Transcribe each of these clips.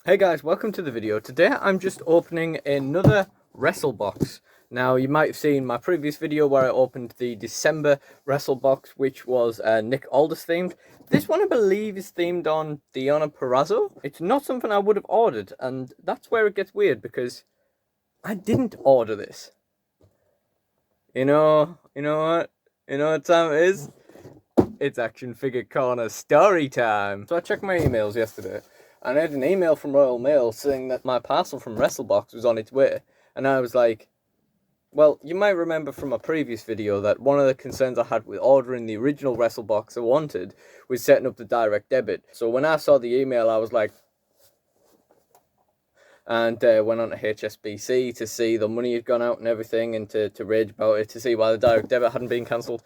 Hey guys, welcome to the video. Today I'm just opening another Wrestlebox. Now you might have seen my previous video where I opened the December Wrestlebox, which was Nick Aldis themed. This one I believe is themed on Deonna Purrazzo. It's not something I would have ordered, and that's where it gets weird because I didn't order this. You know what time it is? It's Action Figure Corner story time. So I checked my emails yesterday, and I had an email from Royal Mail saying that my parcel from Wrestlebox was on its way. And I was like, well, you might remember from a previous video that one of the concerns I had with ordering the original Wrestlebox I wanted was setting up the direct debit. So when I saw the email, I was like, and went on to HSBC to see the money had gone out and everything, and to rage about it, to see why the direct debit hadn't been cancelled.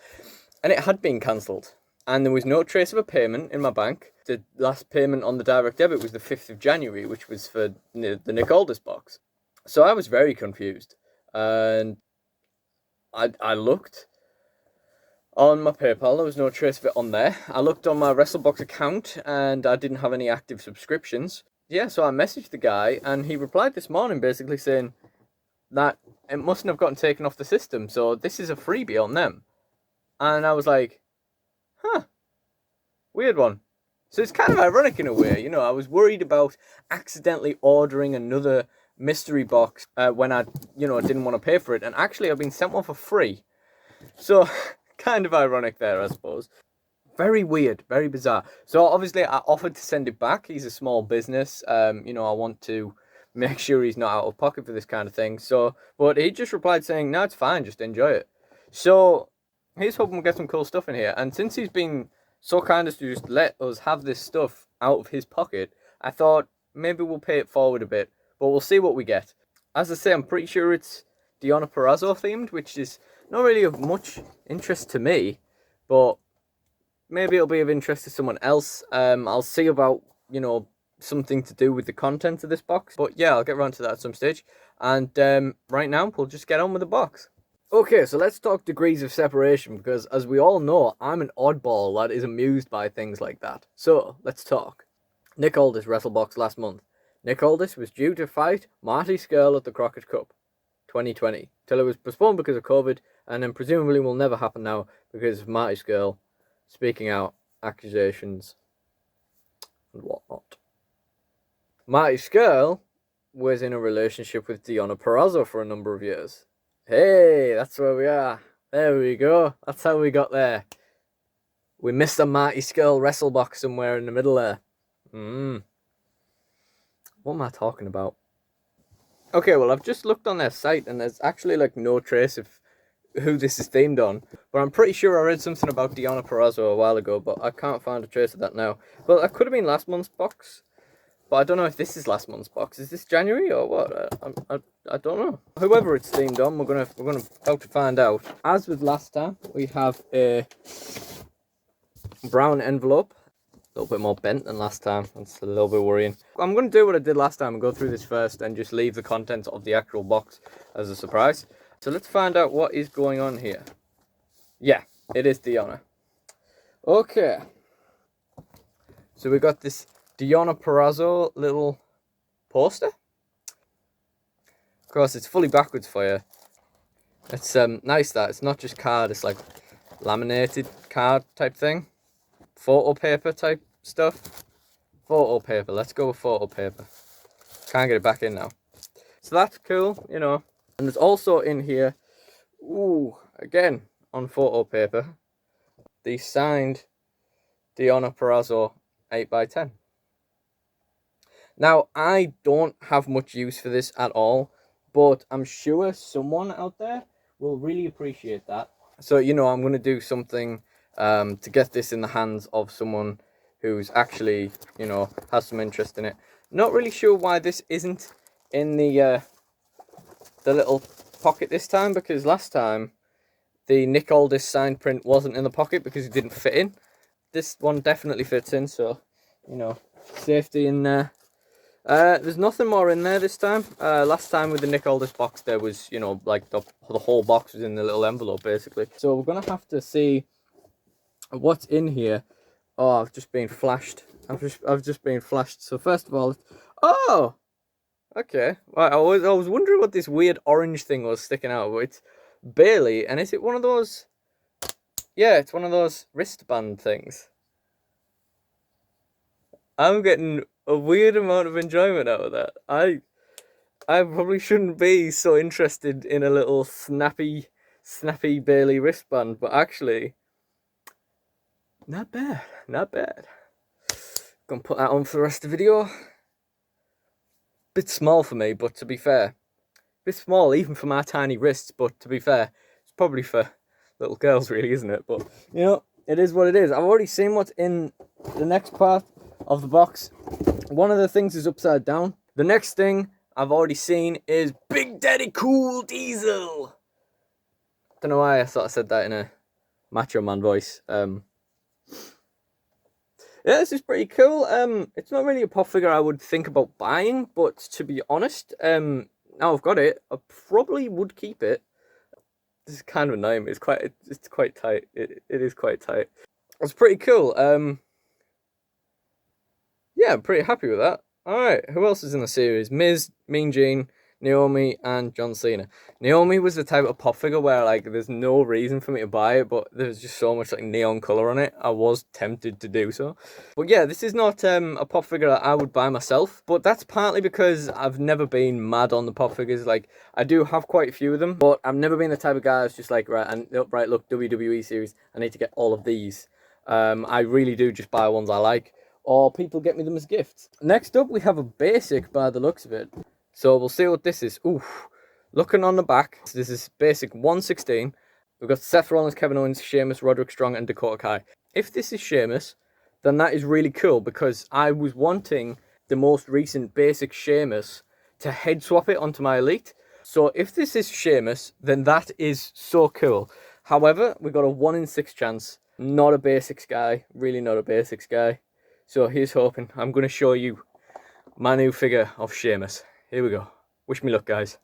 And it had been cancelled. And there was no trace of a payment in my bank. The last payment on the direct debit was the 5th of January, which was for the Nick Aldis box. So I was very confused. And I looked on my PayPal, there was no trace of it on there. I looked on my Wrestlebox account, and I didn't have any active subscriptions. Yeah, so I messaged the guy, and he replied this morning basically saying that it mustn't have gotten taken off the system, so this is a freebie on them. And I was like, huh, weird one. So it's kind of ironic in a way, you know. I was worried about accidentally ordering another mystery box when I didn't want to pay for it, and actually I've been sent one for free. So kind of ironic there, I suppose. Very weird, very bizarre. So obviously I offered to send it back. He's a small business. I want to make sure he's not out of pocket for this kind of thing. So, but he just replied saying, no, it's fine, just enjoy it. So he's hoping we'll get some cool stuff in here. And since he's been so kind as to just let us have this stuff out of his pocket, I thought maybe we'll pay it forward a bit. But we'll see what we get. As I say, I'm pretty sure it's Deonna Purrazzo themed, which is not really of much interest to me. But maybe it'll be of interest to someone else. I'll see about, something to do with the content of this box. But yeah, I'll get around to that at some stage. And right now, we'll just get on with the box. Okay, so let's talk degrees of separation, because as we all know, I'm an oddball that is amused by things like that. So, let's talk. Nick Aldis Wrestlebox last month. Nick Aldis was due to fight Marty Scurll at the Crockett Cup 2020, till it was postponed because of COVID, and then presumably will never happen now because of Marty Scurll speaking out accusations and whatnot. Marty Scurll was in a relationship with Deonna Purrazzo for a number of years. Hey, that's where we are. There we go. That's how we got there. We missed a Marty Scurll Wrestlebox somewhere in the middle there. What am I talking about? Okay, well, I've just looked on their site, and there's actually, no trace of who this is themed on. But I'm pretty sure I read something about Deonna Purrazzo a while ago, but I can't find a trace of that now. Well, that could have been last month's box. But I don't know if this is last month's box. Is this January or what? I don't know. Whoever it's themed on, we're gonna about to find out. As with last time, we have a brown envelope. A little bit more bent than last time. That's a little bit worrying. I'm gonna do what I did last time and go through this first and just leave the contents of the actual box as a surprise. So let's find out what is going on here. Yeah, it is Deonna. Okay. So we got this Deonna Purrazzo little poster. Of course, it's fully backwards for you. It's nice that it's not just card, it's like laminated card type thing. Photo paper type stuff. Photo paper, let's go with photo paper. Can't get it back in now. So that's cool, And there's also in here, again, on photo paper, the signed Deonna Purrazzo 8x10. Now, I don't have much use for this at all, but I'm sure someone out there will really appreciate that. So, I'm going to do something to get this in the hands of someone who's actually, has some interest in it. Not really sure why this isn't in the little pocket this time, because last time the Nick Aldis signed print wasn't in the pocket because it didn't fit in. This one definitely fits in, so, safety in there. There's nothing more in there this time. Last time with the Nick Aldis box, there was, the whole box was in the little envelope, basically. So we're going to have to see what's in here. Oh, I've just been flashed. I've just been flashed. So first of all, Oh! Okay. Well, I was wondering what this weird orange thing was sticking out, but it's Bailey, and is it one of those... Yeah, it's one of those wristband things. I'm getting a weird amount of enjoyment out of that. I probably shouldn't be so interested in a little snappy Bailey wristband, but actually, not bad, not bad. Gonna put that on for the rest of the video. Bit small for me, but to be fair, bit small even for my tiny wrists, but to be fair, it's probably for little girls really, isn't it? But, you know, it is what it is. I've already seen what's in the next part of the box. One of the things is upside down. The next thing I've already seen is Big Daddy Cool Diesel. Don't know why I sort of said that in a Macho Man voice. Yeah, this is pretty cool. It's not really a pop figure I would think about buying, but to be honest, now I've got it, I probably would keep it. This is kind of annoying. It's quite tight. It is quite tight. It's pretty cool. Yeah, I'm pretty happy with that. Alright, who else is in the series? Miz, Mean Gene, Naomi, and John Cena. Naomi was the type of pop figure where, like, there's no reason for me to buy it, but there's just so much, like, neon colour on it. I was tempted to do so. But yeah, this is not a pop figure that I would buy myself, but that's partly because I've never been mad on the pop figures. Like, I do have quite a few of them, but I've never been the type of guy that's just like, right, look, WWE series, I need to get all of these. I really do just buy ones I like, or people get me them as gifts. Next up, we have a basic by the looks of it. So we'll see what this is. Oof. Looking on the back, this is basic 116. We've got Seth Rollins, Kevin Owens, Sheamus, Roderick Strong, and Dakota Kai. If this is Sheamus, then that is really cool because I was wanting the most recent basic Sheamus to head swap it onto my Elite. So if this is Sheamus, then that is so cool. However, we got a 1 in 6 chance. Not a basics guy. Really not a basics guy. So here's hoping. I'm going to show you my new figure of Sheamus. Here we go. Wish me luck, guys.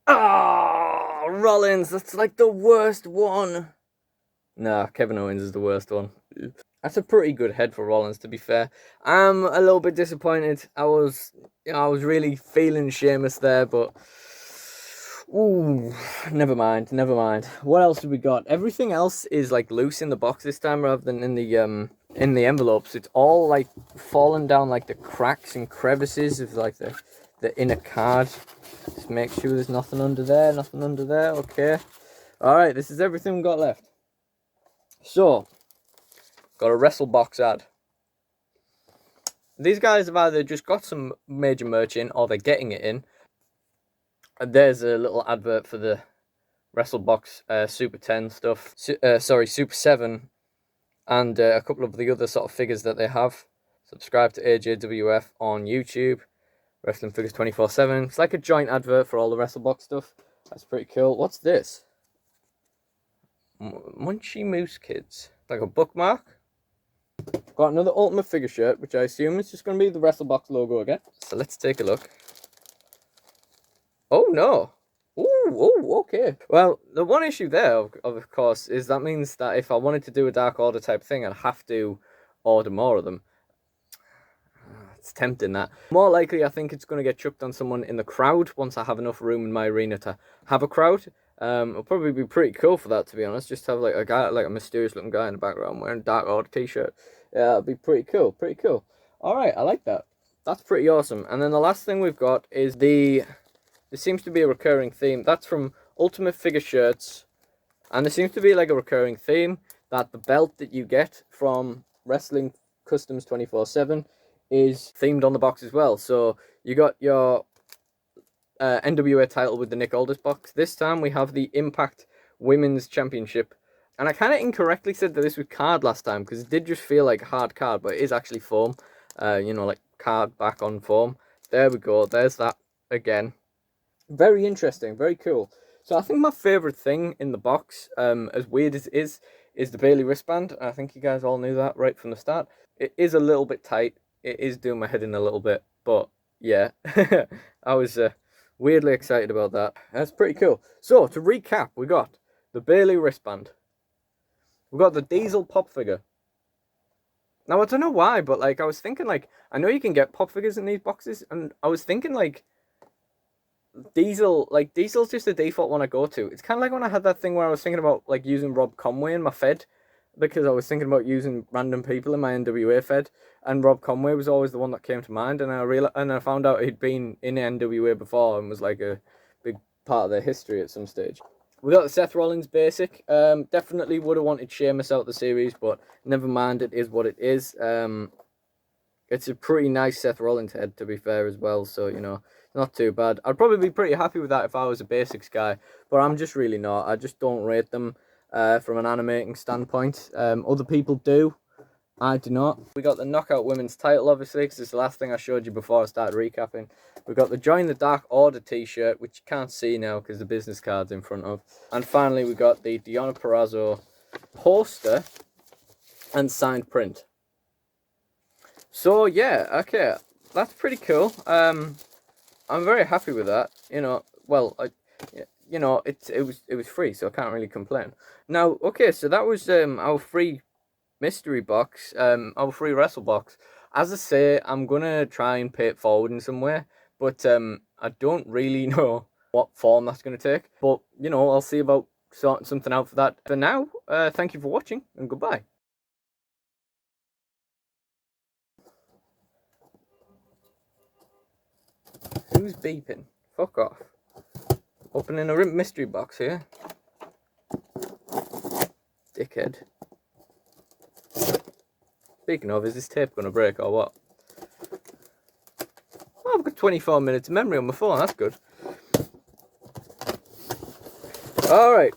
Ah, oh, Rollins. That's like the worst one. Nah, Kevin Owens is the worst one. That's a pretty good head for Rollins, to be fair. I'm a little bit disappointed. I was really feeling Sheamus there, but ooh, never mind. What else have we got? Everything else is like loose in the box this time rather than in the envelopes. It's all like falling down like the cracks and crevices of like the inner card. Just make sure there's nothing under there. Okay. All right, this is everything we've got left. So, got a Wrestlebox ad. These guys have either just got some major merch in or they're getting it in. And there's a little advert for the Wrestlebox Super 10 stuff. Super 7. And a couple of the other sort of figures that they have. Subscribe to AJWF on YouTube. Wrestling Figures 24/7. It's like a joint advert for all the Wrestlebox stuff. That's pretty cool. What's this? Munchy Moose Kids. Like a bookmark. Got another Ultimate Figure shirt, which I assume is just going to be the Wrestlebox logo again. So let's take a look. Oh no. Ooh, okay. Well, the one issue there, of course, is that means that if I wanted to do a Dark Order type thing, I'd have to order more of them. It's tempting, that. More likely, I think it's going to get chucked on someone in the crowd once I have enough room in my arena to have a crowd. It'll probably be pretty cool for that, to be honest. Just to have like a guy, like a mysterious looking guy in the background wearing a Dark Order t-shirt. Yeah, it'll be pretty cool. Alright, I like that. That's pretty awesome. And then the last thing we've got is there seems to be a recurring theme. That's from Ultimate Figure Shirts. And there seems to be like a recurring theme that the belt that you get from Wrestling Customs 24/7 is themed on the box as well. So you got your NWA title with the Nick Aldis box. This time we have the Impact Women's Championship. And I kind of incorrectly said that this was card last time because it did just feel like hard card, but it is actually foam. You know, like card back on foam. There we go. There's that again. Very interesting. Very cool. So I think my favourite thing in the box, as weird as it is the Bailey wristband. I think you guys all knew that right from the start. It is a little bit tight. It is doing my head in a little bit, but yeah, I was weirdly excited about that. That's pretty cool. So to recap, we got the Bailey wristband. We got the Diesel pop figure. Now, I don't know why, but, like, I was thinking, like, I know you can get pop figures in these boxes, and I was thinking, like, Diesel's just the default one I go to. It's kind of like when I had that thing where I was thinking about, like, using Rob Conway in my Fed, because I was thinking about using random people in my NWA Fed, and Rob Conway was always the one that came to mind, and I found out he'd been in NWA before and was, like, a big part of their history at some stage. We got the Seth Rollins basic. Definitely would have wanted Sheamus out the series, but never mind, it is what it is. It's a pretty nice Seth Rollins head, to be fair, as well, so, you know, not too bad. I'd probably be pretty happy with that if I was a basics guy, but I'm just really not. I just don't rate them from an animating standpoint. Other people do. I do not. We got the Knockout Women's title, obviously, because it's the last thing I showed you before I started recapping. We got the Join the Dark Order t-shirt, which you can't see now because the business card's in front of. And finally, we got the Deonna Purrazzo poster and signed print. So, yeah, okay, that's pretty cool. I'm very happy with that. You know, well, you know, it was free, so I can't really complain. Now, okay, so that was our free mystery box, our free Wrestlebox. As I say, I'm gonna try and pay it forward in some way, but I don't really know what form that's gonna take. But you know, I'll see about sorting something out for that. For now, thank you for watching and goodbye. Who's beeping? Fuck off. Opening a mystery box here. Dickhead. Speaking of, is this tape going to break or what? Oh, I've got 24 minutes of memory on my phone, that's good. Alright,